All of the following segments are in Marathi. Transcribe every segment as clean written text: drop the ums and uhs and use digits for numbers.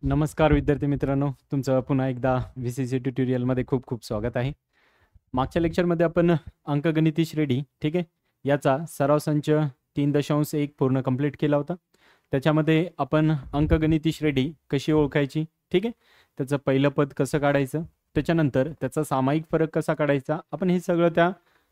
नमस्कार विद्यार्थी मित्रांनो, तुमचं पुन्हा एकदा व्हीसीसी ट्युटोरियलमध्ये खूप खूप स्वागत आहे. मागच्या लेक्चरमध्ये आपण अंकगणिती श्रेणी ठीक आहे याचा सराव संच 3.1 पूर्ण कंप्लीट केला होता. त्याच्यामध्ये आपण अंकगणिती श्रेणी कशी ओळखायची ठीक आहे, त्याचं पहिलं पद कसं काढायचं, त्याच्यानंतर त्याचा सामायिक फरक कसा काढायचा, आपण हे सगळं त्या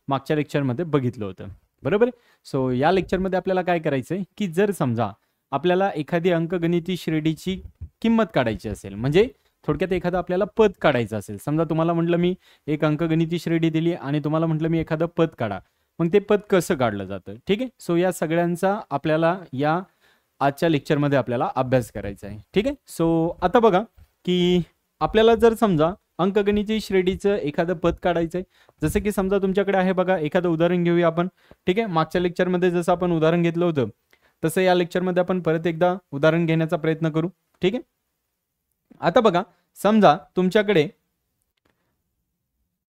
मागच्या लेक्चरमध्ये बघितलं होतं. बरोबर आहे. सो या लेक्चरमध्ये आपल्याला काय करायचं आहे की जर समजा आपल्याला एखादी अंकगणिती श्रेणीची किंमत काढायची असेल, म्हणजे थोडक्यात एखादं आपल्याला पद काढायचं असेल. समजा तुम्हाला म्हटलं मी एक अंकगणिती श्रेणी दिली आणि तुम्हाला म्हटलं मी एखादं पद काढा, मग ते पद कसं काढलं जातं ठीक आहे. सो या सगळ्यांचा आपल्याला या आजच्या लेक्चरमध्ये आपल्याला अभ्यास करायचा आहे ठीक आहे. सो आता बघा की आपल्याला जर समजा अंकगणिती श्रेणीचं एखादं पद काढायचं आहे, जसं की समजा तुमच्याकडे आहे बघा, एखादं उदाहरण घेऊया आपण ठीक आहे. मागच्या लेक्चरमध्ये जसं आपण उदाहरण घेतलं होतं तसं या लेक्चरमध्ये आपण परत एकदा उदाहरण घेण्याचा प्रयत्न करू ठीक आहे. आता बघा, समजा तुमच्याकडे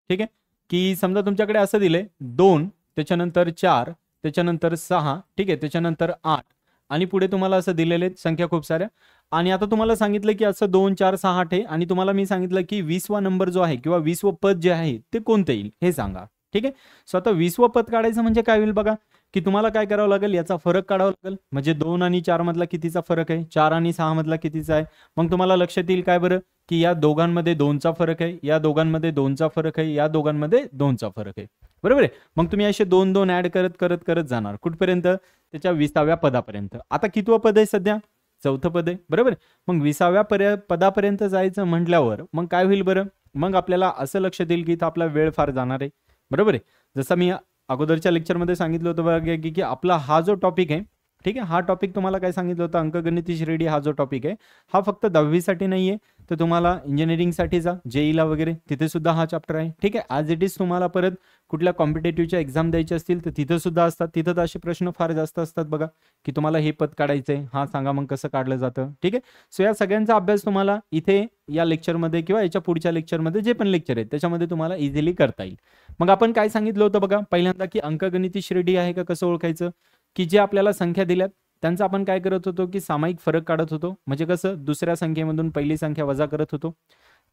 ठीक आहे की समजा तुमच्याकडे असं दिलंय 2, त्याच्यानंतर 4, त्याच्यानंतर 6 ठीक आहे, त्याच्यानंतर 8 आणि पुढे तुम्हाला असं दिलेले संख्या खूप साऱ्या. आणि आता तुम्हाला सांगितलं की असं 2 4 6 8 आहे आणि तुम्हाला मी सांगितलं की 20वा नंबर जो आहे किंवा 20वं पद जे आहे ते कोणतं येईल हे सांगा ठीक आहे. सो आता 20वं पद काढायचं म्हणजे काय होईल बघा की तुम्हाला काय करावं लागेल, याचा फरक काढावा लागेल. म्हणजे 2 आणि 4 मधला कितीचा फरक आहे, 4 आणि 6 मधला कितीचा आहे. मग तुम्हाला लक्षात येईल काय बरं की या दोघांमध्ये 2चा फरक आहे, या दोघांमध्ये 2चा फरक आहे, या दोघांमध्ये 2चा फरक आहे. बरोबर आहे. मग तुम्ही असे 2 2 ऍड करत करत करत जाणार कुठपर्यंत, त्याच्या 20व्या पदापर्यंत. आता कितवं पद आहे सध्या, 4थं पद आहे. बरोबर. मग 20व्या पदापर्यंत जायचं म्हटल्यावर मग काय होईल बरं, मग आपल्याला असं लक्षात येईल की इथं आपला वेळ फार जाणार आहे. बरोबर आहे. जसं मी अगोदरच्या लेक्चरमध्ये सांगितलं होतं बघा की आपला हा जो टॉपिक आहे ठीक आहे, हा टॉपिक तुम्हाला काय सांगितलं होतं, अंकगणिती श्रेणी हा जो टॉपिक आहे हा फक्त 10वीसाठी नाही आहे, तर तुम्हाला इंजिनिअरिंगसाठी जा, जेईला वगैरे तिथे सुद्धा हा चॅप्टर आहे ठीक आहे. ॲज इट इज तुम्हाला परत कुठल्या कॉम्पिटेटिव्हच्या एक्झाम द्यायचे असतील तर तिथं सुद्धा असतात, तिथं तर असे प्रश्न फार जास्त असतात बघा की तुम्हाला हे पद काढायचंय, हा सांगा मग कसं काढलं जातं ठीक आहे. सो या सगळ्यांचा अभ्यास तुम्हाला इथे या लेक्चरमध्ये किंवा याच्या पुढच्या लेक्चरमध्ये जे पण लेक्चर आहेत त्याच्यामध्ये तुम्हाला इझिली करता येईल. मग आपण काय सांगितलं होतं बघा पहिल्यांदा की अंकगणिती श्रेणी आहे का कसं ओळखायचं, की जे आपल्याला संख्या दिल्यात त्यांचा आपण काय करत होतो की सामायिक फरक काढत होतो. म्हणजे कसं, दुसऱ्या संख्येमधून पहिली संख्या वजा करत होतो,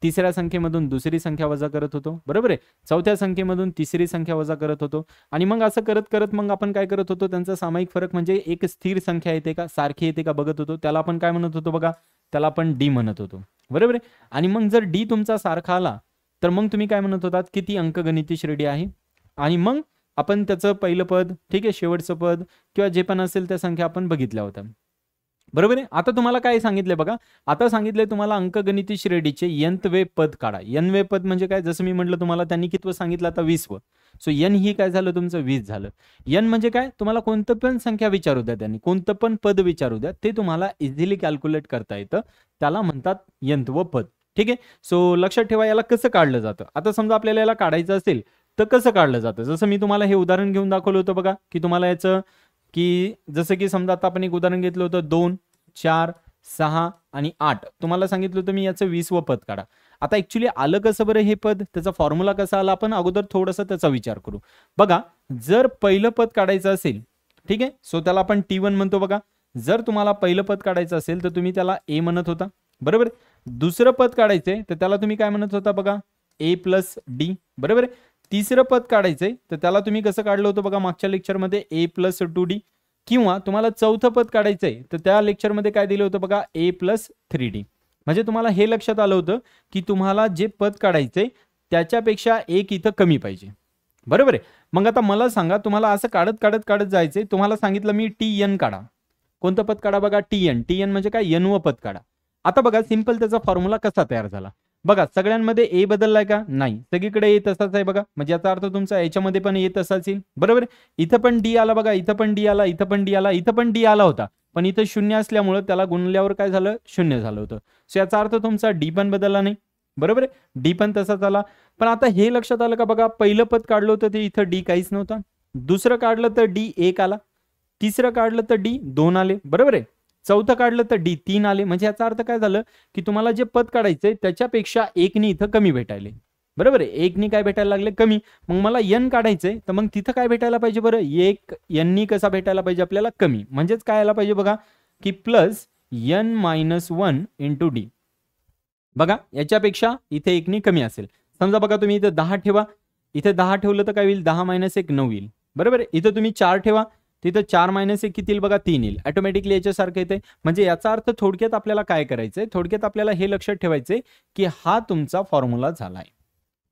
तिसऱ्या संख्येमधून दुसरी संख्या वजा करत होतो. बरोबर आहे. चौथ्या संख्येमधून तिसरी संख्या वजा करत होतो आणि मग असं करत करत मग आपण काय करत होतो, त्यांचा सामायिक फरक म्हणजे एक स्थिर संख्या येते का सारखी येते का बघत होतो. त्याला आपण काय म्हणत होतो बघा, त्याला आपण डी म्हणत होतो. बरोबर आहे. आणि मग जर डी तुमचा सारखा आला तर मग तुम्ही काय म्हणत होतात की ती अंकगणिती श्रेणी आहे. आणि मग आपण त्याचं पहिलं पद ठीक आहे, शेवटचं पद किंवा जे पण असेल त्या संख्या आपण बघितल्या होत्या. बरोबर आहे. आता तुम्हाला काय सांगितलंय बघा, आता सांगितलंय तुम्हाला अंकगणिती श्रेणीचे nवे पद काढा. nवे पद म्हणजे काय, जसं मी म्हटलं तुम्हाला त्यांनी कितवं सांगितलं आता 20वं. सो n ही काय झालं तुमचं 20 झालं. n म्हणजे काय, तुम्हाला कोणतं पण संख्या विचारू द्या, त्यांनी कोणतं पण पद विचारू द्या, ते तुम्हाला इझिली कॅल्क्युलेट करता येतं, त्याला म्हणतात nवं पद ठीक आहे. सो लक्षात ठेवा याला कसं काढलं जातं. आता समजा आपल्याला याला काढायचं असेल तर कसं काढलं जातं, जसं मी तुम्हाला हे उदाहरण घेऊन दाखवलं होतं बघा की तुम्हाला याचं की जसं की समजा आता आपण एक उदाहरण घेतलं होतं 2 4 6 आणि 8, तुम्हाला सांगितलं होतं मी याचं 20वं पद काढा. आता ऍक्च्युली आलं कसं बरं हे पद, त्याचा फॉर्म्युला कसा आला, आपण अगोदर थोडंसं त्याचा विचार करू. बघा, जर पहिलं पद काढायचं असेल ठीक आहे, सो त्याला आपण T1 म्हणतो बघा. जर तुम्हाला पहिलं पद काढायचं असेल तर तुम्ही त्याला ए म्हणत होता. बरोबर. दुसरं पद काढायचंय तर त्याला तुम्ही काय म्हणत होता बघा, ए प्लस डी. बरोबर. तिसरं पद काढायचंय तर त्याला तुम्ही कसं काढलं होतं बघा मागच्या लेक्चरमध्ये, ए प्लस 2d. किंवा तुम्हाला चौथं पद काढायचंय तर त्या लेक्चरमध्ये काय दिलं होतं बघा, ए प्लस 3d. म्हणजे तुम्हाला हे लक्षात आलं होतं की तुम्हाला जे पद काढायचंय त्याच्यापेक्षा एक इथं कमी पाहिजे. बरोबर आहे. मग आता मला सांगा, तुम्हाला असं काढत काढत काढत जायचंय, तुम्हाला सांगितलं मी TN काढा. कोणतं पद काढा बघा, TN म्हणजे काय, nवं पद काढा. आता बघा सिंपल त्याचा फॉर्म्युला कसा तयार झाला बघा, सगळ्यांमध्ये ए बदललाय का, नाही, सगळीकडे ए तसाच आहे बघा. म्हणजे याचा अर्थ तुमचा याच्यामध्ये पण ए तसाच येईल. बरोबर. इथं पण डी आला बघा, इथं पण डी आला, इथं पण डी आला, इथं पण डी आला होता, पण इथं 0 असल्यामुळे त्याला गुणल्यावर काय झालं, 0 झालं होतं. सो याचा अर्थ तुमचा डी पण बदलला नाही. बरोबर आहे. डी पण तसाच आला. पण आता हे लक्षात आलं का बघा, पहिलं पद काढलं होतं ते इथं डी काहीच नव्हता, दुसरं काढलं तर डी 1 आला, तिसरं काढलं तर डी 2 आले. बरोबर आहे. चौथं काढलं तर डी 3 आले. म्हणजे याचा अर्थ काय झालं की तुम्हाला जे पद काढायचंय त्याच्यापेक्षा एकनी इथं कमी भेटायले. बरोबर आहे. एकनी काय भेटायला लागले, कमी. मग मला n काढायचंय तर मग तिथं काय भेटायला पाहिजे बरं, एक n कसा भेटायला पाहिजे आपल्याला, कमी. म्हणजेच काय आला पाहिजे बघा की plus n minus 1 into D. बघा याच्यापेक्षा इथे एकनी कमी असेल. समजा बघा तुम्ही इथे 10 ठेवा, इथे 10 ठेवलं तर काय होईल, 10 मायनस 1 9 येईल. बरोबर आहे. इथं तुम्ही 4 ठेवा, तिथं 4 मायनस 1 किती येईल बघा, 3 येईल. ऑटोमॅटिकली याच्यासारखं येते. म्हणजे याचा अर्थ थोडक्यात आपल्याला काय करायचंय, थोडक्यात आपल्याला हे लक्षात ठेवायचंय की हा तुमचा फॉर्म्युला झालाय.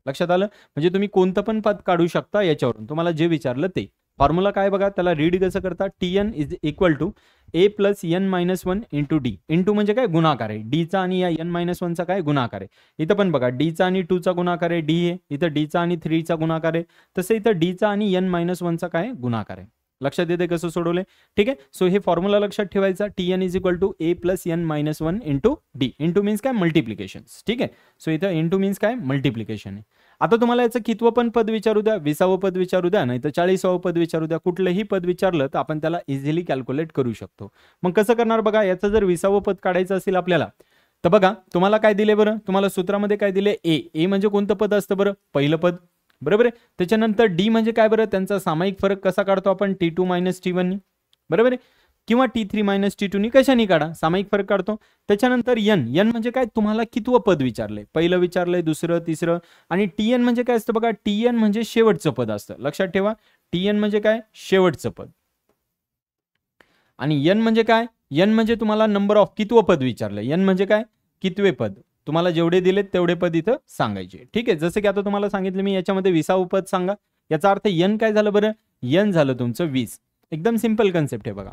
लक्षात आलं. म्हणजे तुम्ही कोणतं पण पद काढू शकता याच्यावरून, तुम्हाला जे विचारलं ते. फॉर्म्युला काय बघा, त्याला रीड कसं करता, Tn is equal to a plus n minus 1 into d. Into म्हणजे काय, गुणाकार आहे. डीचा आणि या n मायनस 1चा काय, गुणाकार आहे. इथं पण बघा डीचा आणि 2चा गुणाकार आहे डी आहे, इथं डीचा आणि 3चा गुणाकार आहे, तसं इथं डीचा आणि n मायनस 1चा काय, गुणाकार आहे. लक्षात येते कसं सोडवले. ठीक आहे. सो हे फॉर्म्युला लक्षात ठेवायचा, Tn is equal to a plus n minus 1 into d. Into means काय, मल्टिप्लिकेशन. ठीक आहे. सो इथं इंटू मीन्स काय, मल्टिप्लिकेशन आहे. आता तुम्हाला याचं कितवं पण पद विचारू द्या, 20वं पद विचारू द्या, नाही तर 40वं पद विचारू द्या, कुठलंही पद विचारलं तर आपण त्याला इझिली कॅल्क्युलेट करू शकतो. मग कसं करणार बघा, याचं जर 20वं पद काढायचं असेल आपल्याला, तर बघा तुम्हाला काय दिले बरं, तुम्हाला सूत्रामध्ये काय दिले, ए म्हणजे कोणतं पद असतं बरं, पहिलं पद. बरोबर आहे. त्याच्यानंतर डी म्हणजे काय बरं, त्यांचा सामायिक फरक कसा काढतो आपण, T2 मायनस T1. बरोबर आहे. किंवा T3 मायनस T2 कशाने काढा, सामायिक फरक काढतो. त्याच्यानंतर n म्हणजे काय, तुम्हाला कितवं पद विचारलंय, पहिलं विचारलंय, दुसरं, तिसरं. आणि Tn म्हणजे काय असतं बघा, Tn म्हणजे शेवटचं पद असतं. लक्षात ठेवा, Tn म्हणजे काय, शेवटचं पद. आणि n म्हणजे काय, n म्हणजे तुम्हाला नंबर ऑफ कितवं पद विचारलंय, n म्हणजे काय, कितवे पद. तुम्हाला जेवढे दिलेत तेवढे पद इथं सांगायचे. ठीक आहे. जसं की आता तुम्हाला सांगितलं मी, याच्यामध्ये 20वं पद सांगा. याचा अर्थ n काय झालं बरं, n झालं तुमचं 20. एकदम सिंपल कन्सेप्ट आहे बघा.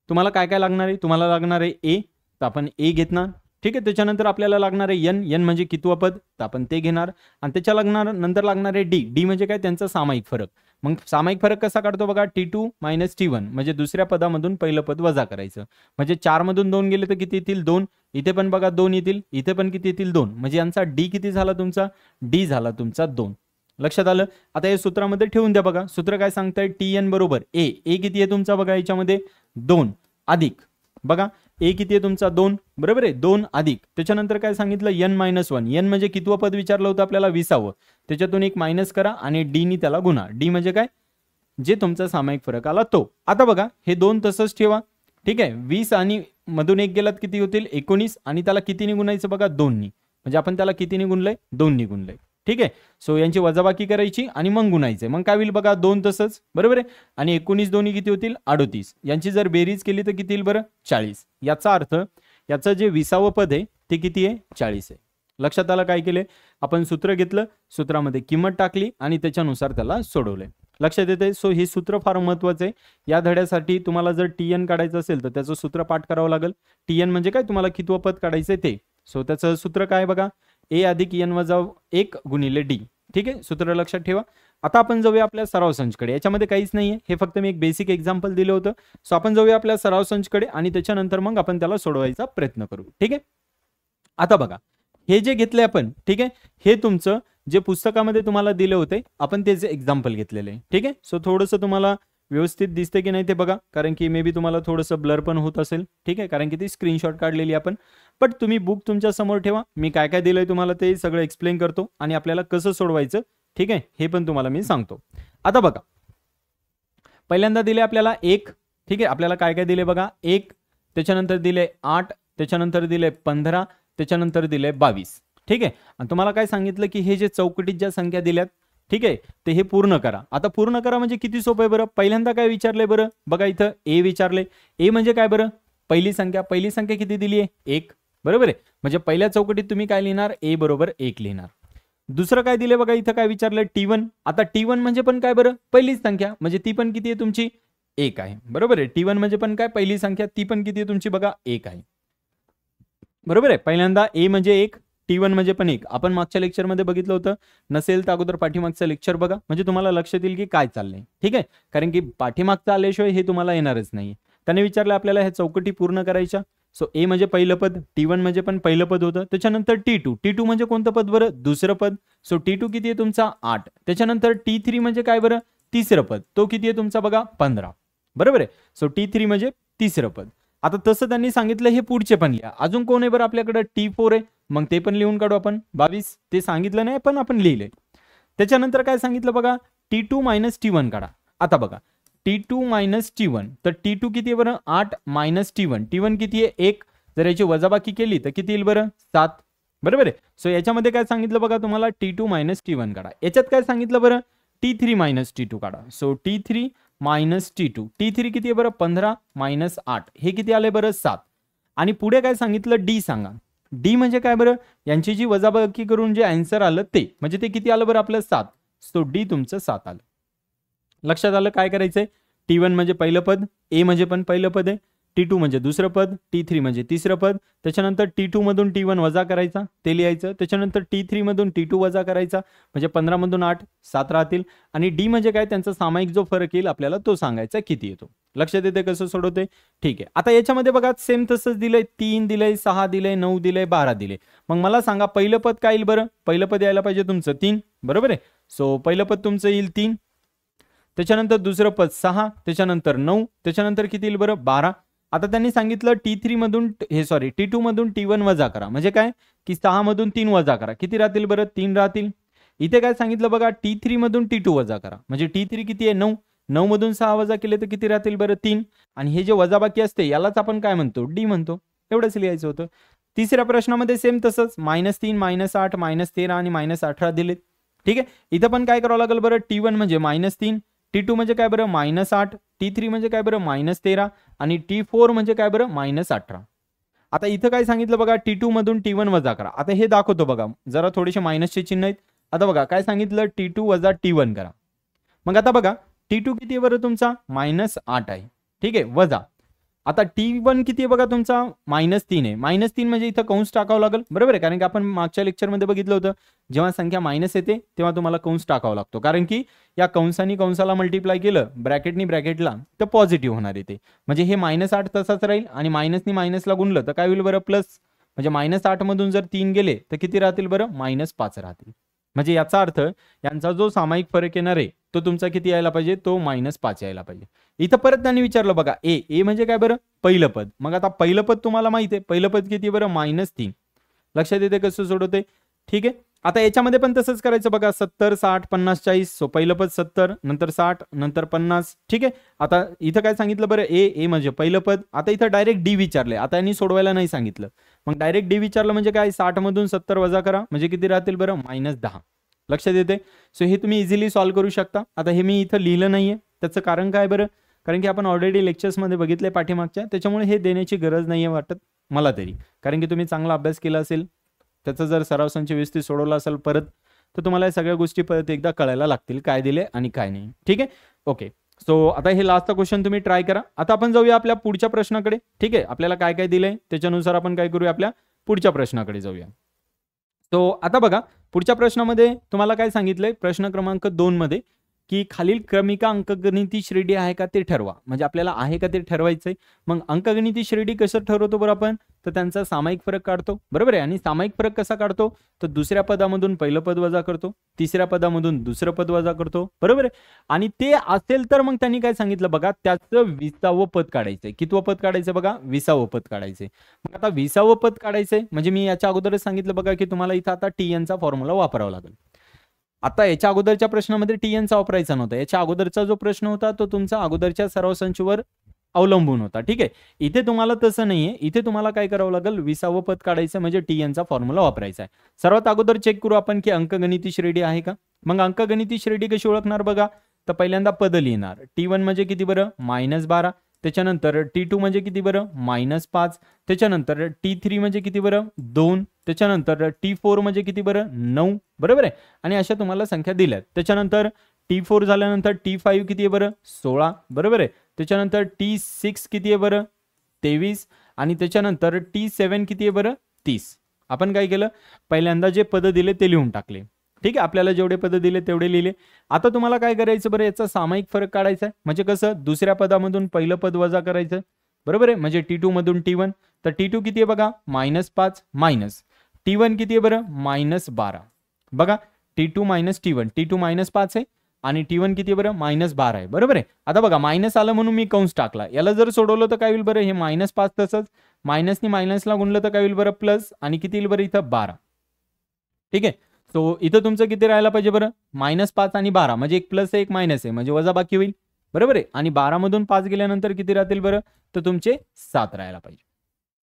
तुम्हाला काय काय लागणार आहे, तुम्हाला लागणार आहे ए, तर आपण ए घेणार. ठीक आहे. त्याच्यानंतर आपल्याला लागणार आहे n म्हणजे कितवं पद, तर आपण ते घेणार. आणि त्याच्या नंतर लागणार आहे डी म्हणजे काय, त्यांचा सामायिक फरक. मग सामायिक फरक कसा काढतो बघा, T2 मायनस T1 म्हणजे दुसऱ्या पदामधून पहिलं पद वजा करायचं. म्हणजे 4 मधून 2 गेले तर किती येतील, 2. इथे पण बघा 2 येतील, इथे पण किती येतील, 2. म्हणजे यांचा डी किती झाला तुमचा, डी झाला तुमचा 2. लक्षात आलं. आता हे सूत्रामध्ये ठेवून द्या बघा. सूत्र काय सांगताय, Tn बरोबर ए किती आहे तुमचा बघा, याच्यामध्ये 2 अधिक बघा ए किती आहे तुमचा, 2. बरोबर आहे. 2 अधिक त्याच्यानंतर काय सांगितलं, n मायनस 1. n म्हणजे कितवं पद विचारलं होतं आपल्याला, 20वं. त्याच्यातून एक मायनस करा आणि डी नी त्याला गुणा. डी म्हणजे काय, जे तुमचा सामायिक फरक आला तो. आता बघा हे 2 तसंच ठेवा. ठीक आहे. 20 आणि मधून एक गेलात किती होतील, 19. आणि त्याला कितीने गुणायचं बघा, 2 नी. म्हणजे आपण त्याला कितीने गुणलंय, 2 नी गुणलंय. ठीक आहे. सो यांची वजाबाकी करायची आणि मग गुणायचे. मग काय होईल बघा, 2 तसंच. बरोबर आहे. आणि 19 दोन्ही किती होतील, 38. यांची जर बेरीज केली तर किती येईल बरं, 40. याचा अर्थ याचं जे 20वं पद आहे ते किती आहे, 40 आहे. लक्षात आलं काय केले आपण, सूत्र घेतलं, सूत्रामध्ये किंमत टाकली आणि त्याच्यानुसार त्याला सोडवले. लक्षात येते. सो हे सूत्र फार महत्वाचं आहे. या धड्यासाठी तुम्हाला जर Tn काढायचं असेल तर त्याचं सूत्र पाठ करावं लागेल. Tn म्हणजे काय, तुम्हाला कितवं पद काढायचंय ते. सो त्याचं सूत्र काय बघा, ए अधिक n वजा 1 गुणिले डी. ठीक आहे. सूत्र लक्षात ठेवा. आता आपण जाऊया आपल्या सराव संचकडे. याच्यामध्ये काहीच नाहीये, हे फक्त मी एक बेसिक एक्झाम्पल दिलं होतं. सो आपण जाऊया आपल्या सराव संचकडे आणि त्याच्यानंतर मग आपण त्याला सोडवायचा प्रयत्न करू. ठीक आहे. आता बघा हे जे घेतले आपण, ठीक आहे, हे तुमचं जे पुस्तकामध्ये तुम्हाला दिले होते आपण त्याचे एक्झाम्पल घेतलेले आहे. ठीक आहे. सो थोडंसं तुम्हाला व्यवस्थित दिसते की नाही ते बघा, कारण की मे बी तुम्हाला थोडंसं ब्लर पण होत असेल. ठीक आहे. कारण की ती स्क्रीनशॉट काढलेली आपण. बट तुम्ही बुक तुमच्या समोर ठेवा, मी काय काय दिलंय तुम्हाला ते सगळं एक्सप्लेन करतो आणि आपल्याला कसं सोडवायचं, ठीक आहे, हे पण तुम्हाला मी सांगतो. आता बघा पहिल्यांदा दिले आपल्याला 1. ठीक आहे. आपल्याला काय काय दिले बघा, 1, त्याच्यानंतर दिले 8, त्याच्यानंतर दिले 15, त्याच्यानंतर दिले 22. ठीक आहे. आणि तुम्हाला काय सांगितलं की हे जे चौकटीत ज्या संख्या दिल्यात, ठीक आहे, ते हे पूर्ण करा. आता पूर्ण करा म्हणजे किती सोपं आहे बरं. पहिल्यांदा काय विचारलंय बरं बघा, इथं ए विचारले. ए म्हणजे काय बरं, पहिली संख्या किती दिली आहे, 1. बरोबर आहे. म्हणजे पहिल्या चौकटीत तुम्ही काय लिहिणार, ए बरोबर 1 लिहिणार. दुसरं काय दिले बघा, इथं काय विचारलं, T1. आता T1 म्हणजे पण काय बरं, पहिलीच संख्या, म्हणजे ती पण किती आहे तुमची, 1 आहे. बरोबर आहे. T1 म्हणजे पण काय, पहिली संख्या, ती पण किती आहे तुमची बघा, 1 आहे. बरोबर आहे. पहिल्यांदा ए म्हणजे 1, T1 म्हणजे पण 1. आपण मागच्या लेक्चरमध्ये बघितलं होतं, नसेल तर अगोदर पाठीमागचं लेक्चर बघा, म्हणजे तुम्हाला लक्षात येईल की काय चाललंय. ठीक आहे. कारण की पाठीमागचं आल्याशिवाय हे तुम्हाला येणारच नाही. त्याने विचारलं आपल्याला ह्या चौकटी पूर्ण करायच्या. सो ए म्हणजे पहिलं पद, T1 म्हणजे पण पहिलं पद होतं. त्याच्यानंतर T2 म्हणजे कोणतं पद बरं, दुसरं पद. सो T2 किती आहे तुमचा, 8. त्याच्यानंतर T3 म्हणजे काय बरं, तिसरं पद. तो किती आहे तुमचा बघा, 15. बरोबर आहे. सो T3 म्हणजे तिसरं पद. आता तसं त्यांनी सांगितलं हे पुढचे पण लिहा. अजून कोण आहे बरं आपल्याकडे, T4 आहे. मग ते पण लिहून काढू आपण, 22. ते सांगितलं नाही पण आपण लिहिले. त्याच्यानंतर काय सांगितलं बघा, T2 मायनस T1 काढा. आता बघा T2 मायनस T1, तर T2 किती आहे बरं, 8 मायनस T1. T1 किती आहे, 1. जर याची वजाबाकी केली तर किती येईल बरं 7. बरोबर आहे. सो याच्यामध्ये काय सांगितलं बघा तुम्हाला T2 मायनस T1 काढा. याच्यात काय सांगितलं बरं T3 मायनस T2 काढा. So T3 minus T2. T3 किती आहे बरं 15 मायनस 8 हे किती आले बरं 7. आणि पुढे काय सांगितलं D सांगा. D म्हणजे काय बरं यांची जी वजाबाकी करून जे आन्सर आलं ते म्हणजे ते किती आलं बरं आपलं 7. सो D तुमचं 7 आलं. लक्षात आलं काय करायचंय. T1 म्हणजे पहिलं पद, A म्हणजे पण पहिलं पद आहे, T2 म्हणजे दुसरं पद, T3 म्हणजे तिसरं पद, त्याच्यानंतर T2 मधून T1 वजा करायचा ते लिहायचं, त्याच्यानंतर T3 मधून T2 वजा करायचा म्हणजे 15 मधून 8 7 राहतील आणि D म्हणजे काय त्यांचा सामायिक जो फरक येईल आपल्याला तो सांगायचा किती येतो. लक्षात येते कसं सोडवते. ठीक आहे. आता याच्यामध्ये बघा सेम तसंच दिलंय 3 दिलंय 6 दिलंय 9 दिलंय 12 दिले. मग मला सांगा पहिलं पद काय येईल बरं. पहिलं पद यायला पाहिजे तुमचं 3. बरोबर आहे. सो पहिलं पद तुमचं येईल 3, त्याच्यानंतर दुसरं पद 6, त्याच्यानंतर 9, त्याच्यानंतर किती येईल बरं 12. आता त्यांनी सांगितलं T3 मधून T2 मधून T1 वजा करा म्हणजे काय की 6 मधून 3 वजा करा किती राहतील बरं 3 राहतील. इथे काय सांगितलं बघा T3 मधून T2 वजा करा म्हणजे T3 किती आहे 9, 9 मधून 6 वजा केले तर किती राहतील बरं 3. आणि हे जे वजाबाकी असते यालाच आपण काय म्हणतो D म्हणतो. एवढंच लिहायचं होतं. तिसऱ्या प्रश्नामध्ये सेम तसंच -3 -8 -13 आणि -18 दिलेत. ठीक आहे. इथं पण काय करावं लागेल बरं T1 म्हणजे -3, T2 म्हणजे काय बरं -8, T3 म्हणजे काय बरं -13 आणि T4 म्हणजे काय बरं -18. आता इथं काय सांगितलं बघा T2 मधून T1 वजा करा. आता हे दाखवतो बघा जरा थोडेसे मायनसचे चिन्ह आहेत. आता बघा काय सांगितलं T2 वजा T1 करा. मग आता बघा T2 किती आहे बरं तुमचा -8 आहे. ठीक आहे वजा. आता T1 किती आहे बघा तुमचा -3 आहे. -3 म्हणजे इथं कंस टाकावं लागेल. बरोबर आहे. कारण की आपण मागच्या लेक्चरमध्ये बघितलं होतं जेव्हा संख्या मायनस येते तेव्हा तुम्हाला कंस टाकावा लागतो. कारण की या कंसानी कंसाला मल्टिप्लाय केलं ब्रॅकेटनी ब्रॅकेटला तर पॉझिटिव्ह होणार येते. म्हणजे हे -8 तसाच राहील आणि मायनसनी मायनसला गुणलं तर काय होईल बरं प्लस. म्हणजे -8 मधून जर 3 गेले तर किती राहतील बरं -5 राहतील. म्हणजे याचा अर्थ यांचा जो सामायिक फरक येणार आहे तो तुमचा किती यायला पाहिजे तो -5 यायला पाहिजे. इथं परत त्यांनी विचारलं बघा ए म्हणजे काय बरं पहिलं पद. मग आता पहिलं पद तुम्हाला माहिती आहे पहिलं पद किती बरं -3. लक्षात येते कसं सोडवते. ठीक आहे. आता याच्यामध्ये पण तसंच करायचं बघा 70 60 50 40. सो पहिलं पद 70 नंतर 60 नंतर 50. ठीक आहे. आता इथं काय सांगितलं बरं ए म्हणजे पहिलं पद. आता इथं डायरेक्ट डी विचारले. आता यांनी सोडवायला नाही सांगितलं. मग डायरेक्ट डी विचारलं म्हणजे काय 60 मधून 70 वजा करा म्हणजे किती राहतील बरं -10. लक्षात येते. सो हे तुम्ही इझिली सॉल्व्ह करू शकता. आता हे मी इथं लिहिलं नाहीये त्याचं कारण काय बरं कारण की आपण ऑलरेडी लेक्चर्समध्ये बघितले पाठीमागच्या त्याच्यामुळे हे देण्याची गरज नाहीये वाटत मला तरी. कारण की तुम्ही चांगला अभ्यास केला असेल त्याचं जर सराव संच व्यवस्थित सोडवला असेल परत तर तुम्हाला या सगळ्या गोष्टी परत एकदा कळायला लागतील काय दिले आणि काय नाही. ठीक आहे. ओके. सो आता हे लास्टचा क्वेश्चन तुम्ही ट्राय करा. आता आपण जाऊया आपल्या पुढच्या प्रश्नाकडे. ठीक आहे. आपल्याला काय काय दिलंय त्याच्यानुसार आपण काय करूया आपल्या पुढच्या प्रश्नाकडे जाऊया. सो आता बघा पुढच्या प्रश्नामध्ये तुम्हाला काय सांगितलंय प्रश्न क्रमांक 2 मध्ये की खालील क्रमिका अंकगणिती श्रेणी आहे का ते ठरवा. म्हणजे आपल्याला आहे का ते ठरवायचंय. मग अंकगणिती श्रेणी कसं ठरवतो बरं आपण तर त्यांचा सामायिक फरक काढतो. बरोबर आहे. आणि सामायिक फरक कसा काढतो तर दुसऱ्या पदामधून पहिलं पद वजा करतो, तिसऱ्या पदामधून दुसरं पद वजा करतो. बरोबर आहे. आणि ते असेल तर मग त्यांनी काय सांगितलं बघा त्याचं 20वे पद काढायचंय. कितवं पद काढायचं बघा 20वे पद काढायचंय. मग आता 20वे पद काढायचंय म्हणजे मी याच्या अगोदरच सांगितलं बघा की तुम्हाला इथं आता TN चा फॉर्म्युला वापरावा लागेल. आता याच्या अगोदरच्या प्रश्नामध्ये TN चा वापरायचा नव्हता. याच्या अगोदरचा जो प्रश्न होता तो तुमचा अगोदरच्या सराव संचवर अवलंबून होता. ठीक आहे. इथे तुम्हाला तसं नाहीये. इथे तुम्हाला काय करावं लागेल 20वे पद काढायचं म्हणजे TN चा फॉर्म्युला वापरायचा आहे. सर्वात अगोदर चेक करू आपण की अंकगणिती श्रेणी आहे का. मग अंकगणिती श्रेणी कशी ओळखणार बघा तर पहिल्यांदा पद लिहिणार. T1 म्हणजे किती बरं -12, त्याच्यानंतर T2 म्हणजे किती बरं -5, त्याच्यानंतर T3 म्हणजे किती बरं 2, त्याच्यानंतर T4 म्हणजे किती बरं 9. बरोबर आहे. आणि अशा तुम्हाला संख्या दिल्यात. त्याच्यानंतर T4 झाल्यानंतर T5 किती आहे बरं 16. बरोबर आहे. त्याच्यानंतर T6 किती आहे बरं 23 आणि त्याच्यानंतर T7 किती आहे बरं 30. आपण काय केलं पहिल्यांदा जे पद दिले ते लिहून टाकले. ठीक आहे. आपल्याला जेवढे पद दिले तेवढे लिहिले. आता तुम्हाला काय करायचं बरं याचा सामायिक फरक काढायचा आहे. म्हणजे कसं दुसऱ्या पदामधून पहिलं पद वजा करायचं. बरोबर आहे. म्हणजे T2 मधून T1 तर T2 किती आहे बघा -5 मायनस T1 किती आहे बरं -12. बघा T2 मायनस T1 T2 -5 आहे आणि T1 किती आहे बरं -12 आहे. बरोबर आहे. आता बघा मायनस आलं म्हणून मी कंस टाकला. याला जर सोडवलं तर काय होईल बरं हे -5 तसंच मायनसनी मायनसला गुणलं तर काय होईल बरं प्लस आणि किती येईल बरं इथं 12. ठीक आहे. सो इथं तुमचं किती राहायला पाहिजे बरं -5 आणि 12 म्हणजे एक प्लस आहे एक मायनस आहे म्हणजे वजा बाकी होईल. बरोबर आहे. आणि 12 मधून 5 गेल्यानंतर किती राहतील बरं तर तुमचे 7 राहायला पाहिजे.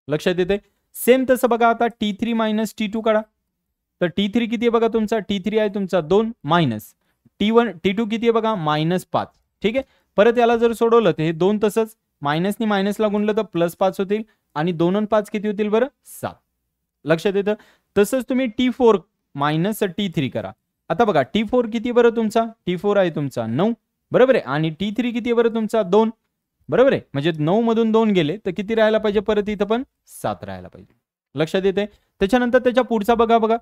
लक्षात येते. सेम तसं बघा आता T3 मायनस T2 काढा. तर T3 किती आहे बघा तुमचा, T3 आहे तुमचा 2 मायनस T2 किती आहे बघा -5. ठीक आहे. परत याला जर सोडवलं तर हे 2 तसंच मायनसनी मायनसला गुणलं तर +5 होतील आणि 2 आणि 5 किती होतील बरं 7. लक्षात येतं. तसंच तुम्ही T4 मायनस T3 करा. आता बघा T4 किती बरं तुमचा, T4 आहे तुमचा 9 बरोबर आहे आणि T3 किती आहे बरं तुमचा 2 बरोबर आहे. म्हणजे 9 मधून 2 गेले तर किती राहायला पाहिजे परत इथं पण 7 राहायला पाहिजे. लक्षात येते. त्याच्यानंतर त्याच्या पुढचा बघा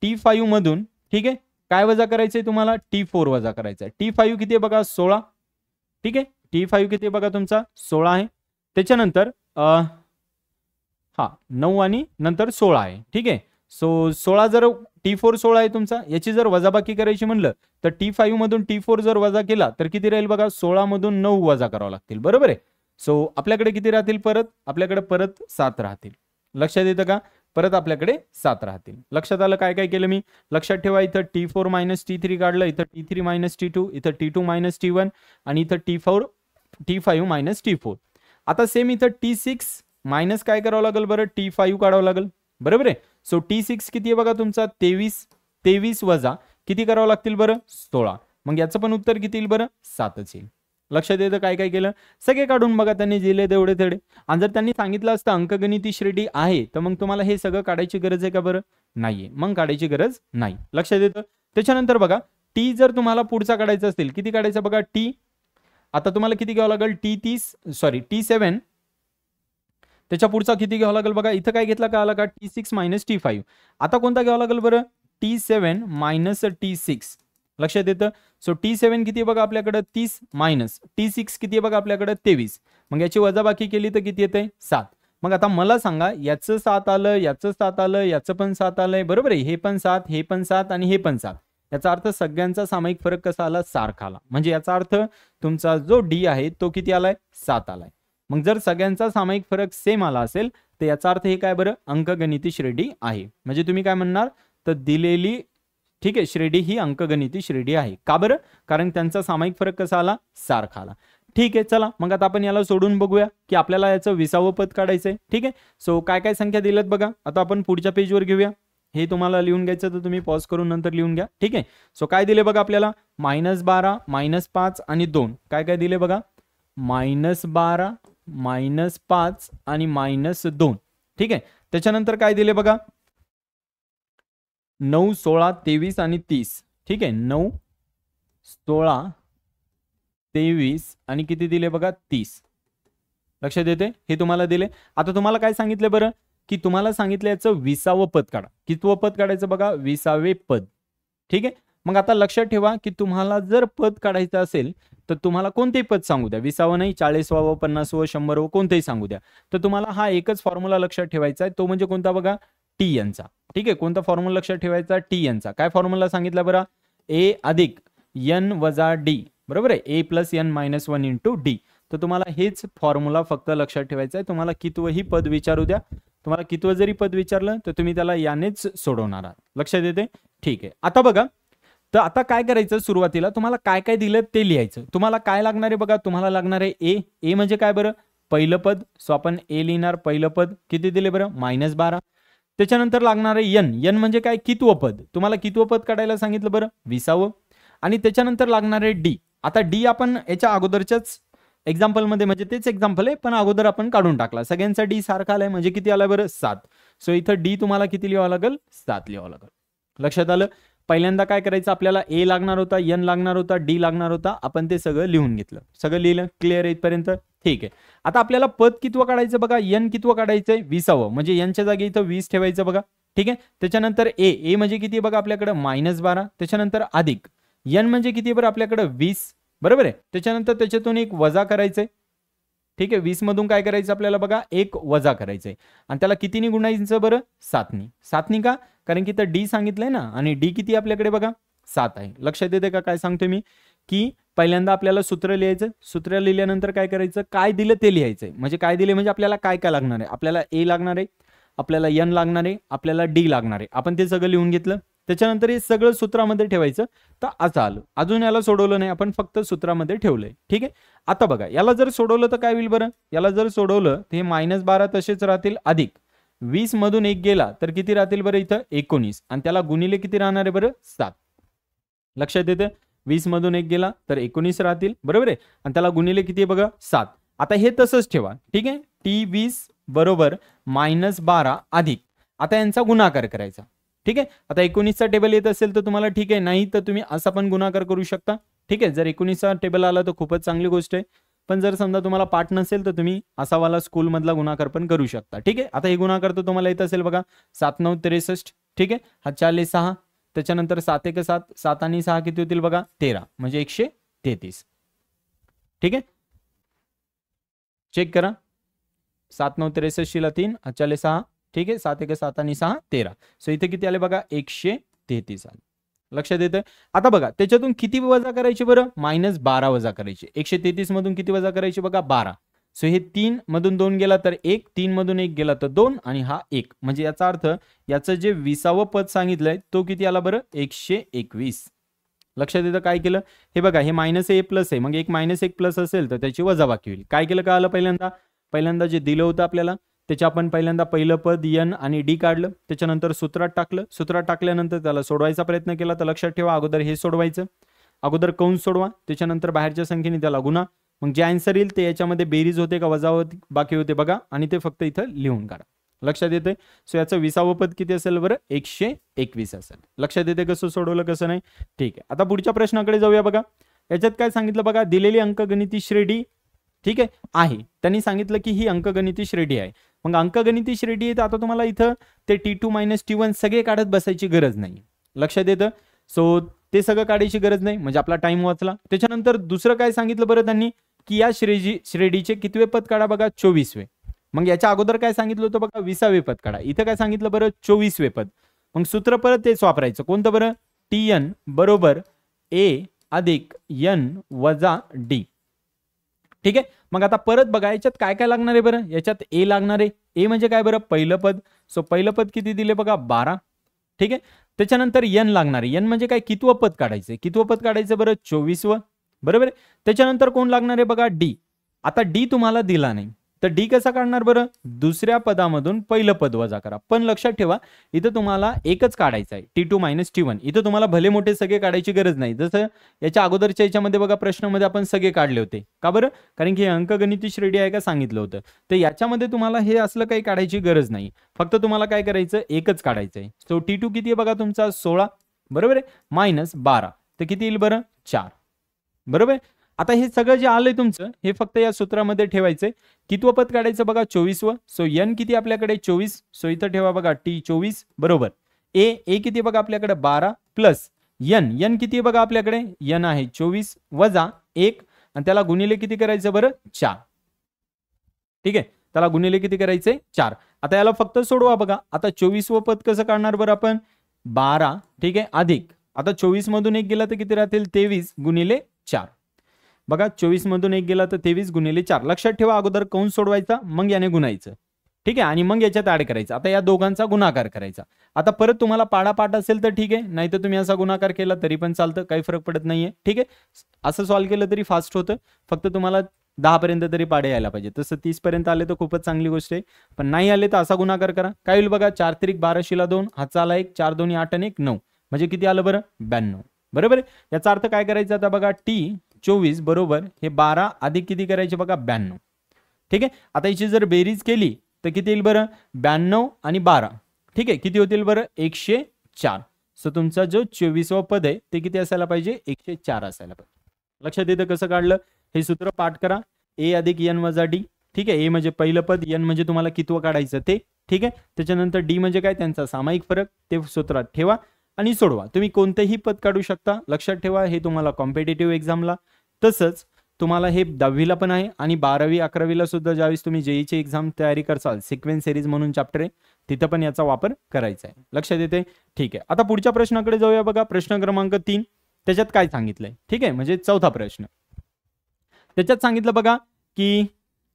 T5 मधून ठीक आहे काय वजा करायचंय तुम्हाला, T4 वजा करायचा आहे. T5 किती आहे बघा 16. ठीक आहे. T5 किती आहे बघा तुमचा 16 आहे. त्याच्यानंतर 9 आणि नंतर 16 आहे. ठीक आहे. सो 16 जर T4 16 आहे तुमचा, याची जर वजाबाकी करायची म्हणलं तर T5 मधून T4 जर वजा केला तर किती राहील बघा 16 मधून 9 वजा करावं लागतील बरोबर आहे. सो आपल्याकडे किती राहतील परत, आपल्याकडे परत 7 राहतील. लक्षात येतं का, परत आपल्याकडे 7 राहतील. लक्षात आलं काय काय केलं मी. लक्षात ठेवा इथं T4 मायनस T3 काढलं, इथं T3 मायनस T2, इथं T2 मायनस T1 आणि इथं T5 मायनस T4. आता सेम इथं T6 मायनस काय करावं लागेल बरं, T5 काढावं लागेल बरोबर आहे. सो T6 किती आहे बघा तुमचा 23 वजा किती करावं लागतील बरं 16. मग याचं पण उत्तर किती येईल बरं 7च येईल. लक्षात येतं काय काय केलं, सगळे काढून बघा त्यांनी दिले तेवढे तेवढे. आणि जर त्यांनी सांगितलं असतं अंकगणिती श्रेणी आहे तर मग तुम्हाला हे सगळं काढायची गरज आहे का बरं, नाहीये, मग काढायची गरज नाही. लक्षात येतं. त्याच्यानंतर बघा T जर तुम्हाला पुढचा काढायचा असेल किती काढायचं बघा T, आता तुम्हाला किती घ्यावं लागेल T7. त्याच्या पुढचा किती घ्यावं लागेल बघा, इथं काय घेतला का आला का T6 मायनस T5. आता कोणता घ्यावा लागेल बरं T7 मायनस T6. लक्षात येतं. सो T7 किती बघा आपल्याकडे 30 मायनस T6 किती बघा आपल्याकडे 23. मग याची वजाबाकी केली तर किती येते 7. मग आता मला सांगा याचं 7 आलं, याचं 7 आलं, याचं पण 7 आलंय बरोबर आहे. हे पण 7, हे पण 7 आणि हे पण 7. याचा अर्थ सगळ्यांचा सामायिक फरक कसा आला, सारखा आला. म्हणजे याचा अर्थ तुमचा जो D आहे तो किती आलाय 7 आलाय. मग जर सगळ्यांचा सामायिक फरक सेम आला असेल तर याचा अर्थ हे काय बरं अंकगणिती श्रेणी आहे. म्हणजे तुम्ही काय म्हणणार तर दिलेली ठीक आहे श्रेणी ही अंकगणिती श्रेणी आहे. का बरं, कारण त्यांचा सामायिक फरक कसा आला, सारखा आला. ठीक आहे. चला मग आता आपण याला सोडून बघूया की आपल्याला याचं 20वं पद काढायचंय. ठीक आहे. सो काय काय संख्या दिल्यात बघा. आता आपण पुढच्या पेजवर घेऊया. हे तुम्हाला लिहून घ्यायचं तर तुम्ही पॉज करून नंतर लिहून घ्या. ठीक आहे. सो काय दिले बघा आपल्याला -12 -5 आणि 2. काय काय दिले बघा -12 -5 आणि -2. ठीक आहे. त्याच्यानंतर काय दिले बघा 9 16 23 आणि 30. ठीक आहे. 9 16 23 आणि किती दिले बघा 30. लक्षात येते. हे तुम्हाला दिले. आता तुम्हाला काय सांगितलं बरं की तुम्हाला सांगितलं याचं 20वं पद काढा. कितवं पद काढायचं बघा 20वे पद. ठीक आहे. मग आता लक्षात ठेवा की तुम्हाला जर पद काढायचं असेल तर तुम्हाला कोणतेही पद सांगू द्या, 20वं नाही 40वावं 50वं 100वं कोणतेही सांगू द्या, तर तुम्हाला हा एकच फॉर्म्युला लक्षात ठेवायचा आहे. तो म्हणजे कोणता बघा TN चा. ठीक आहे. कोणता फॉर्म्युला लक्षात ठेवायचा TN चा. काय फॉर्म्युला सांगितला बरं A अधिक N वजा D बरोबर आहे. A plus N minus 1 into D. तर तुम्हाला हेच फॉर्म्युला फक्त लक्षात ठेवायचा आहे. तुम्हाला कितवंही पद विचारू द्या, तुम्हाला कितवं जरी पद विचारलं तर तुम्ही त्याला यानेच सोडवणार आहात. लक्षात येते. ठीक आहे. आता बघा तर आता काय करायचं सुरुवातीला तुम्हाला काय काय दिलं ते लिहायचं. तुम्हाला काय लागणार आहे बघा, तुम्हाला लागणार आहे A म्हणजे काय बरं पहिलं पद. सो आपण A लिहिणार पहिलं पद किती दिले बरं -12. त्याच्यानंतर लागणार आहे N म्हणजे काय कितवं पद. तुम्हाला कितवं पद काढायला सांगितलं बरं 20वं. आणि त्याच्यानंतर लागणार आहे D. आता D आपण याच्या अगोदरच्याच एक्झाम्पल मध्ये म्हणजे तेच एक्झाम्पल आहे पण अगोदर आपण काढून टाकला. सगळ्यांचा D सारखा आलाय म्हणजे किती आलाय बरं 7. सो इथं D तुम्हाला किती लिहावं लागेल 7 लिहावं लागेल. लक्षात आलं. पहिल्यांदा काय करायचं आपल्याला A लागणार होता, N लागणार होता, D लागणार होता. आपण ते सगळं लिहून घेतलं. सगळं लिहिलं क्लिअर आहे इथपर्यंत. ठीक आहे. आता आपल्याला पद कितवं काढायचं बघा N कितवं काढायचंय 20वं म्हणजे N च्या जागी इथं 20 ठेवायचं बघा. ठीक आहे. त्याच्यानंतर A म्हणजे किती बघा आपल्याकडे -12. त्याच्यानंतर अधिक N म्हणजे किती बरं आपल्याकडे 20 बरोबर आहे. त्याच्यानंतर त्याच्यातून एक वजा करायचंय. ठीक आहे. 20 मधून काय करायचं आपल्याला बघा एक वजा करायचंय आणि त्याला कितीने गुणायचं बरं 7नी. 7नी का, कारण की इथं D सांगितलंय ना आणि D किती आपल्याकडे बघा 7 आहे. लक्षात येते का काय सांगतोय मी की पहिल्यांदा आपल्याला सूत्र लिहायचं. सूत्र लिहिल्यानंतर काय करायचं काय दिलं ते लिहायचंय. म्हणजे काय दिले म्हणजे आपल्याला काय काय लागणार आहे. आपल्याला A लागणार आहे, आपल्याला N लागणार आहे, आपल्याला D लागणार आहे. आपण ते सगळं लिहून घेतलं. त्याच्यानंतर हे सगळं सूत्रामध्ये ठेवायचं. तर असं आलं. अजून याला सोडवलं नाही आपण, फक्त सूत्रामध्ये ठेवलंय. ठीक आहे. आता बघा याला जर सोडवलं तर काय होईल बरं, याला जर सोडवलं तर हे -12 तसेच राहतील, अधिक 20 मधून 1 गेला तर किती राहतील बरं इथं 19, आणि त्याला गुणिले किती राहणार आहे बरं 7. लक्षात येते, 20 मधून 1 गेला तर 19 राहतील, बरोबर आहे, आणि त्याला गुणिले किती आहे बघा 7. आता हे तसंच ठेवा. ठीक आहे. T20 बरोबर -12 अधिक, आता यांचा गुणाकार करायचा. ठीक आहे. आता 19चा टेबल येत असेल तर तुम्हाला ठीक आहे, नाही तर तुम्ही असा पण गुणाकार करू शकता. ठीक आहे. जर 19चा टेबल आला तर खूपच चांगली गोष्ट आहे, पण जर समजा तुम्हाला पाठ नसेल तर तुम्ही असावाला स्कूलमधला गुणाकार पण करू शकता. ठीक आहे. आता हे गुणाकार तर तुम्हाला येत असेल बघा, 7 9 63. ठीक आहे. हा 4 6, त्याच्यानंतर 7 1 7, 7 आणि 6 किती होतील बघा 13, म्हणजे 133. ठीक आहे. चेक करा, 7 9 63 ला 3, 4 6. ठीक आहे. 7 1 7 आणि 6 13. सो इथे किती आले बघा 133 आले. लक्षात येतं. आता बघा त्याच्यातून किती वजा करायचे बरं, -12 वजा करायचे. 133 मधून किती वजा करायचे बघा 12. सो हे 3 मधून 2 गेला तर 1, 3 मधून 1 गेला तर 2, आणि हा 1, म्हणजे याचा अर्थ याचं जे 20वं पद सांगितलंय तो किती आला बरं 121. लक्षात येतं. काय केलं हे बघा, हे -a प्लस आहे, मग एक -1 प्लस असेल तर त्याची वजाबाकी होईल. काय केलं का आलं, पहिल्यांदा जे दिलं होतं आपल्याला त्याच्या आपण पहिल्यांदा पहिलं पद n आणि d काढलं, त्याच्यानंतर सूत्रात टाकलं. सूत्रात टाकल्यानंतर त्याला सोडवायचा प्रयत्न केला. तर लक्षात ठेवा, अगोदर हे सोडवायचं, अगोदर कंस सोडवा, त्याच्यानंतर बाहेरच्या संख्येने त्याला गुणा, मग जे आन्सर येईल ते याच्यामध्ये बेरीज होते का वजावट बाकी होते बघा, आणि ते फक्त इथं लिहून काढा. लक्षात येते. सो याचं 20वं पद किती असेल बरं 121 असेल. लक्षात येते कसं सोडवलं कसं नाही. ठीक आहे. आता पुढच्या प्रश्नाकडे जाऊया बघा. याच्यात काय सांगितलं बघा, दिलेली अंकगणिती श्रेणी ठीक आहे, त्यांनी सांगितलं की ही अंकगणिती श्रेणी आहे. मग अंकगणिती श्रेणी आहे तर आता तुम्हाला इथं ते T2 - T1 सगळे काढत बसायची गरज नाही. लक्षात येतं. सो ते सगळं काढायची गरज नाही, म्हणजे आपला टाइम वाचला. त्याच्यानंतर दुसरं काय सांगितलं बरं त्यांनी, की या श्रेणीचे कितवे पद काढा बघा 24वे. मग याच्या अगोदर काय सांगितलं होतं बघा 20वे पद काढा. इथं काय सांगितलं बरं 24वे पद. मग सूत्र परत तेच वापरायचं. कोणतं बरं, Tn बरोबर a अधिक n वजा d. ठीक आहे. मग आता परत बघा याच्यात काय काय लागणार आहे बरं, याच्यात a लागणार आहे. a म्हणजे काय बरं पहिलं पद. सो पहिलं पद किती दिले बघा 12. ठीक आहे. त्याच्यानंतर n लागणार आहे. n म्हणजे काय कितवं पद काढायचं, कितवं पद काढायचं बरं 24वं, बरोबर आहे. त्याच्यानंतर कोण लागणार आहे बघा d. आता d तुम्हाला दिला नाही तर d कसा काढणार बरं, दुसऱ्या पदामधून पहिलं पद वजा करा. पण लक्षात ठेवा इथं तुम्हाला एकच काढायचं आहे T2 - T1. इथं तुम्हाला भले मोठे सगळे काढायची गरज नाही. जसं याच्या अगोदरच्या याच्यामध्ये बघा प्रश्नामध्ये आपण सगळे काढले होते. का बरं, कारण की हे अंकगणिती श्रेणी आहे का सांगितलं होतं. तर याच्यामध्ये तुम्हाला हे असलं काही काढायची गरज नाही. फक्त तुम्हाला काय करायचं एकच काढायचं आहे. सो T2 किती आहे बघा तुमचा 16, बरोबर आहे, -12 तर किती येईल बरं 4, बरोबर आहे. आता हे सगळं जे आलंय तुमचं हे फक्त या सूत्रामध्ये ठेवायचंय. कितवं पद काढायचं बघा 24वं. सो n किती आपल्याकडे 24. सो इथं ठेवा बघा T24 बरोबर a किती बघा आपल्याकडे 12 प्लस n किती आहे बघा आपल्याकडे n आहे 24 वजा 1, आणि त्याला गुणिले किती करायचं बरं 4. ठीक आहे. त्याला गुणिले किती करायचे 4. आता याला फक्त सोडवा बघा. आता 24वं पद कसं काढणार बरं आपण 12. ठीक आहे. अधिक आता 24 मधून 1 गेला तर किती राहतील 23 गुणिले 4. बघा 24 मधून 1 गेला तर 23 गुणिले 4. लक्षात ठेवा अगोदर कंस सोडवायचा मग याने गुणायचं. ठीक आहे. आणि मग याच्यात ऍड करायचं. आता या दोघांचा गुणाकार करायचा. आता परत तुम्हाला पाढा असेल तर ठीक आहे, नाही तर तुम्ही असा गुणाकार केला तरी पण चालतं, काही फरक पडत नाहीये. ठीक आहे. असं सॉल्व्ह केलं तरी फास्ट होतं. फक्त तुम्हाला 10 पर्यंत तरी पाढे यायला पाहिजे. तसं 30 पर्यंत आले तर खूपच चांगली गोष्ट आहे, पण नाही आले तर असा गुणाकार करा. काय होईल बघा 4 त्रिक 12 ला 2, हातचा आला 1, 4 2 8 आणि 1 9, म्हणजे किती आलं बरं 92. बरोबर आहे. याचा अर्थ काय करायचा आता बघा T24 बरोबर हे 12 अधिक किती करायचे बघा 92. ठीक आहे. आता याची जर बेरीज केली तर किती येईल बरं 92 आणि 12. ठीक आहे. किती होतील बरं 104. सो तुमचा जो 24वा पद आहे ते किती असायला पाहिजे 104 असायला पाहिजे. लक्षात येतं कसं काढलं हे सूत्र पाठ करा. a अधिक n वजा d. ठीक आहे. a म्हणजे पहिलं पद, n म्हणजे तुम्हाला कितवं काढायचं ते. ठीक आहे. त्याच्यानंतर d म्हणजे काय त्यांचा सामायिक फरक, ते सूत्रात ठेवा आणि सोडवा. तुम्ही कोणतेही पद काढू शकता. लक्षात ठेवा हे तुम्हाला कॉम्पिटिटिव्ह एक्झामला तसंच तुम्हाला हे 10वीला पण आहे आणि 12वी 11वीला सुद्धा ज्यावेळेस तुम्ही जेईची एक्झाम तयारी करसाल सिक्वेन्स सिरीज म्हणून चॅप्टर आहे तिथं पण याचा वापर करायचा आहे. लक्षात येते. ठीक आहे. आता पुढच्या प्रश्नाकडे जाऊया बघा. प्रश्न क्रमांक 3 त्याच्यात काय सांगितलंय. ठीक आहे. म्हणजे चौथा प्रश्न त्याच्यात सांगितलं बघा की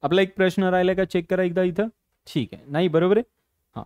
आपला एक प्रश्न राहिलाय का चेक करा एकदा इथं. ठीक आहे. नाही बरोबर आहे. हां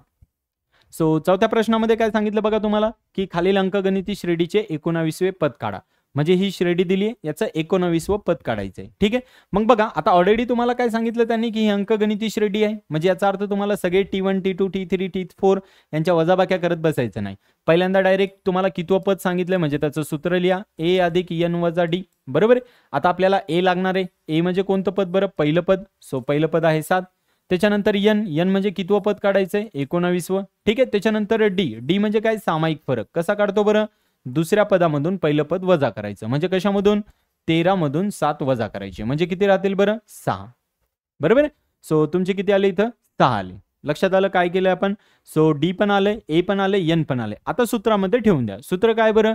सो चौथ्या प्रश्नामध्ये काय सांगितलं बघा तुम्हाला, की खालील अंकगणिती श्रेणीचे 19वे पद काढा. म्हणजे ही श्रेणी दिली आहे, याचं 19वे पद काढायचं आहे. ठीक आहे. मग बघा आता ऑलरेडी तुम्हाला काय सांगितलं त्यांनी, की ही अंकगणिती श्रेणी आहे. म्हणजे याचा अर्थ तुम्हाला सगळे T1 T2 T3 T4 यांच्या वजाबाक्या करत बसायचं नाही. पहिल्यांदा डायरेक्ट तुम्हाला कितवं पद सांगितलं म्हणजे त्याचं सूत्र लिहा, a अधिक n वजा d. बरोबर आहे. आता आपल्याला a लागणार आहे. a म्हणजे कोणतं पद बरं, पहिलं पद. सो पहिलं पद आहे 7. त्याच्यानंतर n म्हणजे कितवं पद काढायचंय, 19वे. ठीक आहे. त्याच्यानंतर d म्हणजे काय, सामायिक फरक. कसा काढतो बरं, दुसऱ्या पदामधून पहिलं पद वजा करायचं. म्हणजे कशामधून, 13 मधून 7 वजा करायचे. म्हणजे किती राहतील बरं, 6. बरोबर आहे. सो तुमचे किती आले इथं, 6 आले. लक्षात आलं काय केलं आपण. सो d पण आले, a पण आले, n पण आले. आता सूत्रामध्ये ठेवून द्या. सूत्र काय बरं,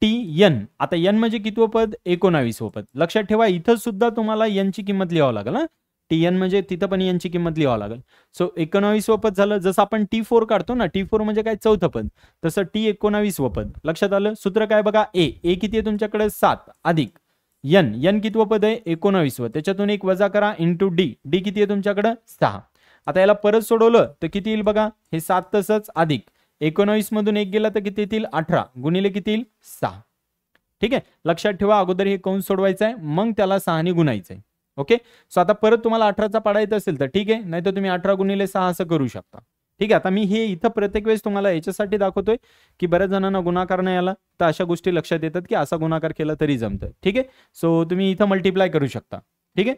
Tn. आता n म्हणजे कितवं पद, 19वे पद. लक्षात ठेवा इथं सुद्धा तुम्हाला n ची किंमत लिहावं लागेल ना. Tn म्हणजे तिथं पण n ची किंमत लिहावं लागेल. सो 19वे पद झालं. जसं आपण T4 काढतो ना, T4 म्हणजे काय, चौथं पद. तसं T19वे पद. लक्षात आलं. सूत्र काय बघा, a किती आहे तुमच्याकडे, 7 अधिक n कितवं पद आहे, 19वे. त्याच्यातून एक वजा करा इंटू d किती आहे तुमच्याकडे, 6. आता याला परत सोडवलं तर किती येईल बघा, हे 7 तसंच अधिक 19 मधून 1 गेला तर किती येतील, 18 गुणिले किती येईल, 6. ठीक आहे. लक्षात ठेवा अगोदर हे कंस सोडवायचं आहे, मग त्याला 6 ने गुणायचं आहे. ओके. सो आता परत तुम्हाला 18चा पाडा येत असेल तर ठीक आहे, नाही तर तुम्ही 18 गुणिले 6 असं करू शकता. ठीक आहे. आता मी हे इथं प्रत्येक वेळेस तुम्हाला याच्यासाठी दाखवतोय की बऱ्याच जणांना गुणाकार नाही आला तर अशा गोष्टी लक्षात येतात की असा गुणाकार केला तरी जमतं. ठीक आहे. सो तुम्ही इथं मल्टिप्लाय करू शकता. ठीक आहे.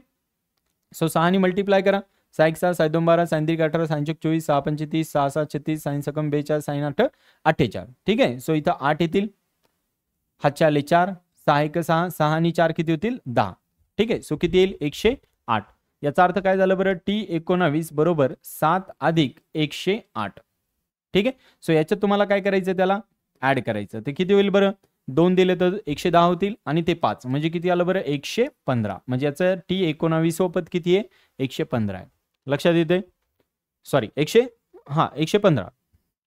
सो 6 ने मल्टिप्लाय करा. 6 1 6 6 2 12 6 3 18 6 4 24 6 5 30 6 7 36 6 7 42 6 8 48. ठीक आहे. सो इथं 8 येतील, हातचे आले 4, 6 1 6 6 आणि 4 किती होतील, 10. ठीक आहे. सो किती येईल, 108. याचा अर्थ काय झालं बरं, T19 बरोबर 7 अधिक 108. ठीक आहे. सो याच्यात तुम्हाला काय करायचं, त्याला ऍड करायचं. ते किती होईल बरं, 2 दिले तर 110 होतील आणि ते 5 म्हणजे किती आलं बरं, 115. म्हणजे याचं T19वे पद किती आहे, 115 आहे. लक्षात येते. सॉरी 115.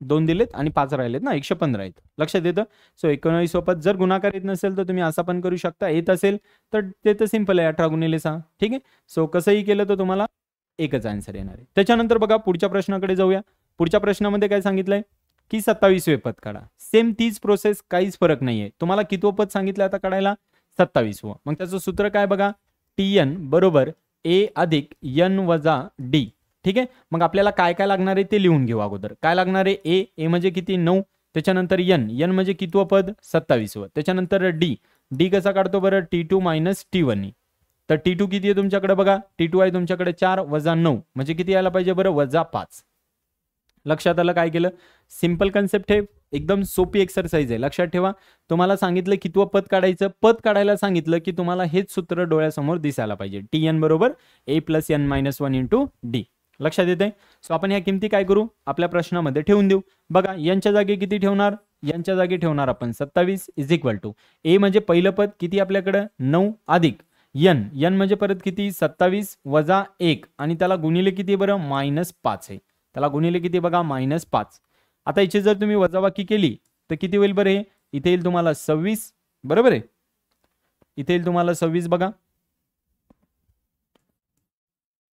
2 दिलेत आणि 5 राहिलेत ना, 115 आहेत. लक्षात येतं. सो 19वे पद जर गुणाकार येत नसेल तर तुम्ही असा पण करू शकता. येत असेल तर ते तर सिंपल आहे, 18 गुणिले 6. ठीक आहे. सो कसंही केलं तर तुम्हाला एकच आन्सर येणार आहे. त्याच्यानंतर बघा पुढच्या प्रश्नाकडे जाऊया. पुढच्या प्रश्नामध्ये काय सांगितलंय की 27वे पद काढा. सेम तीच प्रोसेस, काहीच फरक नाहीये. तुम्हाला कितवं पद सांगितलं आता काढायला, 27वे. मग त्याचं सूत्र काय बघा, Tn बरोबर a अधिक n वजा d. ठीक आहे. मग आपल्याला काय काय लागणार आहे ते लिहून घेऊ अगोदर. काय लागणार आहे, a म्हणजे किती, 9. त्याच्यानंतर n म्हणजे कितवं पद, 27वे. त्याच्यानंतर d कसा काढतो बरं, T2 मायनस T1. तर T2 किती आहे तुमच्याकडे बघा, T2 आहे तुमच्याकडे 4 वजा 9 म्हणजे किती यायला पाहिजे बरं, वजा 5. लक्षात आलं काय केलं. सिंपल कन्सेप्ट आहे, एकदम सोपी एक्सरसाइज आहे. लक्षात ठेवा तुम्हाला सांगितलं कितवं पद काढायचं, पद काढायला सांगितलं की तुम्हाला हेच सूत्र डोळ्यासमोर दिसायला पाहिजे. Tn बरोबर a plus n minus 1 into d. लक्षात येते. सो आपण ह्या किमती काय करू, आपल्या प्रश्नामध्ये ठेवून देऊ. बघा यांच्या जागी किती ठेवणार, यांच्या जागी ठेवणार आपण 27 इज इक्वल टू a म्हणजे पहिलं पद किती आपल्याकडं 9 अधिक n म्हणजे परत किती 27 वजा 1 आणि त्याला गुणिले किती बरं -5 आहे. त्याला गुणिले किती बघा -5. आता याची जर तुम्ही वजाबाकी केली तर किती होईल बरं, हे इथे येईल तुम्हाला 26. बरोबर आहे. इथे येईल तुम्हाला 26 बघा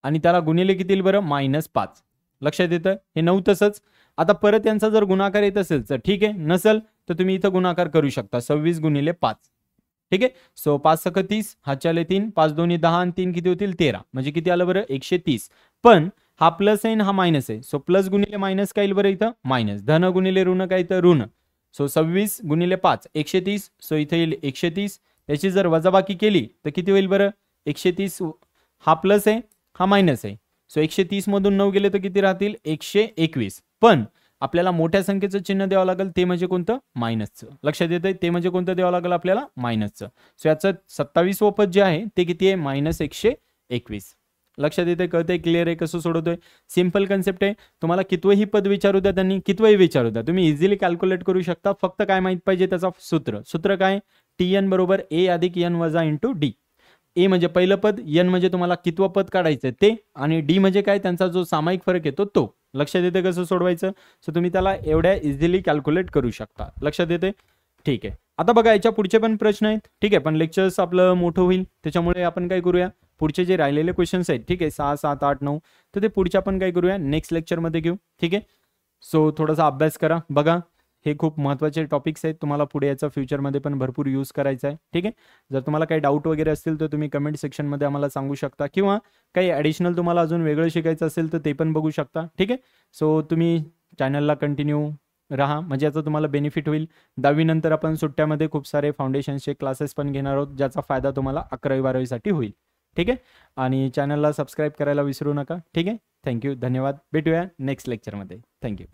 आणि त्याला गुणिले किती येईल बरं -5. लक्षात येतं. हे 9 तसंच. आता परत यांचा जर गुणाकार येत असेल तर ठीक आहे, नसेल तर तुम्ही इथं गुणाकार करू शकता 26 गुणिले 5. ठीक आहे. सो 5 सक 30, हातचे आले 3, 5 दोन्ही 10 आणि 3 किती होतील 13 म्हणजे किती आलं बरं 130. पण हा प्लस आहे हा मायनस आहे. सो प्लस गुणिले मायनस काय येईल बरं इथं मायनस. धन गुणिले ऋण काय तर ऋण. सो 26 गुणिले 5 130. सो इथे येईल 130. याची जर वजाबाकी केली तर किती होईल बरं 130. हा प्लस आहे हा मायनस आहे. सो 130 मधून 9 गेले तर किती राहतील 121. पण आपल्याला मोठ्या संख्येचं चिन्ह द्यावं लागेल, ते म्हणजे कोणतं मायनसचं. लक्षात येतंय. ते म्हणजे कोणतं द्यावं लागेल आपल्याला मायनसचं. सो याचं 27वे पद जे आहे ते किती आहे -121. लक्षात येते, कळतंय, क्लिअर आहे कसं सोडवतोय. सिंपल कन्सेप्ट आहे. तुम्हाला कितवंही पद विचारू द्या, त्यांनी कितवंही विचारू द्या, तुम्ही इझिली कॅल्क्युलेट करू शकता. फक्त काय माहित पाहिजे त्याचा सूत्र काय, Tn बरोबर a अधिक n वजा इंटू d. a म्हणजे पहिलं पद, n म्हणजे तुम्हाला कितवं पद काढायचं ते, आणि d म्हणजे काय त्यांचा जो सामायिक फरक येतो तो. लक्षात येते कसं सोडवायचं. सो तुम्ही त्याला एवढ्या इझिली कॅल्क्युलेट करू शकता. लक्षात येते. ठीक आहे. आता बघा याच्या पुढचे पण प्रश्न आहेत. ठीक आहे. पण लेक्चर्स आपलं मोठं होईल त्याच्यामुळे आपण काय करूया, पुढचे जे राहिलेले क्वेश्चन्स आहेत ठीक आहे 6 7 8 9 तर ते पुढच्या आपण काय करूया नेक्स्ट लेक्चरमध्ये घेऊ. ठीक आहे. सो थोडासा अभ्यास करा. बघा, हे खूप महत्त्वाचे टॉपिक्स आहेत, तुम्हाला पुढे याचा फ्युचरमध्ये पण भरपूर यूज करायचा आहे. ठीक आहे. जर तुम्हाला काही डाऊट वगैरे असतील तर तुम्ही कमेंट सेक्शनमध्ये आम्हाला सांगू शकता, किंवा काही ॲडिशनल तुम्हाला अजून वेगळं शिकायचं असेल तर ते पण बघू शकता. ठीक आहे. सो तुम्ही चॅनलला कंटिन्यू राहा, म्हणजे याचा तुम्हाला बेनिफिट होईल. 10वी नंतर आपण सुट्ट्यामध्ये खूप सारे फाउंडेशनचे क्लासेस पण घेणार आहोत, ज्याचा फायदा तुम्हाला 11वी 12वीसाठी होईल. ठीक आहे. आणि चॅनलला सबस्क्राईब करायला विसरू नका. ठीक आहे. थँक्यू, धन्यवाद. भेटूया नेक्स्ट लेक्चरमध्ये. थँक्यू.